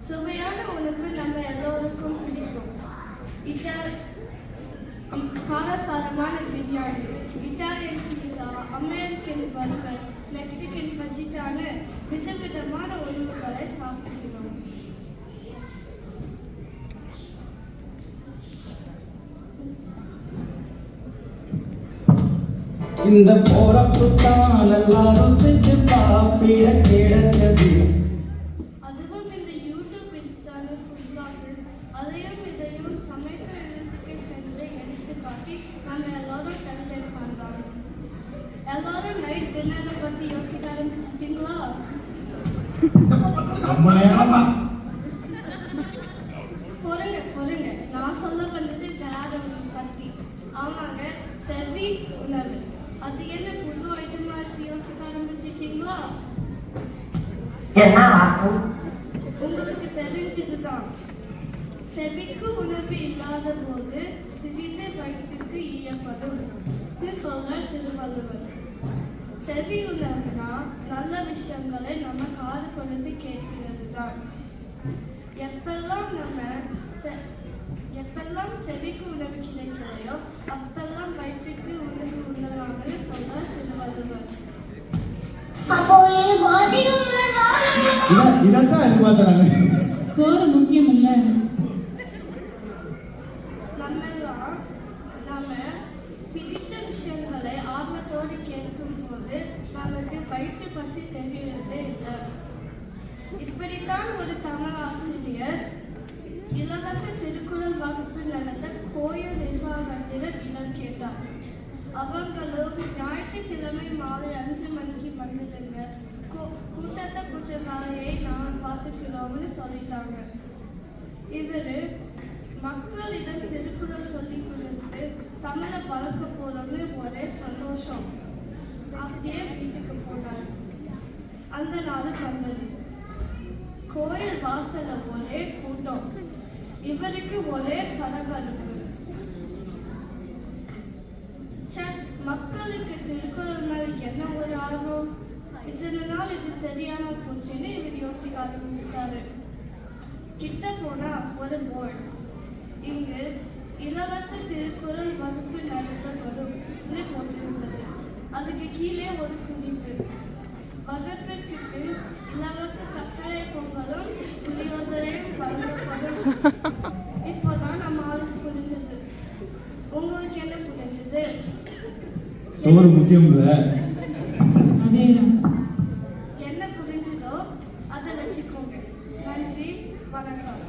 சுவையான உணவு நம்ம எல்லோருக்கும் பிடிக்கும். காரசாரமான பிரியாணி, இட்டாலியன் பீஸா, அமெரிக்கன் பர்கர், மெக்சிகன் ஃபஜிட்டான விதவிதமான உணவுகளை சாப்பிடுகிறோம். இந்த போறப்புத்தான் எல்லாரும் செஞ்சு சாப்பிட கிடைச்சது. அதுவும் இந்த யூடியூப், இன்ஸ்டால ஃபுட் பிளாகர்ஸ் அதையும் இதையும் சமைக்கிற இடத்துக்கு சென்று எடுத்து காட்டி நம்ம எல்லாரும் கண்டென்ட் பண்றாங்க. எல்லாரும் நைட் டின்னரை பத்தி யோசிக்க ஆரம்பிச்சிட்டீங்களா? பொறுங்க, நான் சொல்ல வந்தது வேற ஒன்று பத்தி. ஆமாங்க, செவி உணவு. அது என்ன புது ஐட்டமா இருக்கு யோசிக்க ஆரம்பிச்சிட்டீங்களா? உங்களுக்கு தெரிஞ்சதுதான். செவிக்கு உணவு இல்லாத போது சிறிது வயிற்றுக்கு ஈயப்படும் சொல்றார் திருவள்ளுவர். செவி உணவுனா நல்ல விஷயங்களை நம்ம காது கொடுத்து கேட்கிறது தான். எப்பெல்லாம் செவிக்கு உணவு கிடைக்கலையோ அப்பெல்லாம் வயிற்றுக்கு உணவு உண்ணலாம்னு சொல்றார் திருவள்ளுவர். சோறு முக்கியம் இல்ல. நாம பிடித்த விஷயங்களை ஆர்வத்தோடு கேட்கும் போது நமக்கு வயிற்று பசி தெரிகிறது இல்லை. இப்படித்தான் ஒரு தமிழ் ஆசிரியர் இலவச திருக்குறள் வகுப்பு நடத்த கோயில் நிர்வாகத்திடம் கேட்டார். அவங்களும் ஞாயிற்றுக்கிழமை மாலை 5 மணிக்கு வந்துடுங்க, கூட்டத்தை குற்றவாளியை நான் பார்த்துக்கிறோம்னு சொல்லிட்டாங்க. இவரு மக்களிடம் திருக்குறள் சொல்லி கொடுத்து தமிழை பழக்க போறோம்னு ஒரே சந்தோஷம். அப்படியே வீட்டுக்கு போனார். அந்த நாள் வந்தது. கோயில் வாசல்ல ஒரே கூட்டம். இவருக்கு ஒரே பரபரப்பு. மக்களுக்கு திருக்குறள் மேல என்ன ஒரு ஆர்வம்! இத்தனை நாள் இது தெரியாம போச்சுன்னு இவர் யோசிக்க ஆரம்பிச்சிட்டாரு. கிட்ட போனா ஒரு போர்டு. இங்கு இலவச திருக்குறள் வகுப்பு நடத்தப்படும் போட்டிருந்தது. அதுக்கு கீழே ஒரு குறிப்பு. வகுப்பிற்கு பின் இலவச சர்க்கரை பொங்கலும் புளியோதரையும் வழங்கப்படும். இப்போதான் நம்ம ஆளுக்கு புரிஞ்சது. உங்களுக்கு என்ன புரிஞ்சது? சோறு முக்கியம் இல்ல. என்ன புரிஞ்சதோ அதை வச்சுக்கோங்க. நன்றி, வணக்கம்.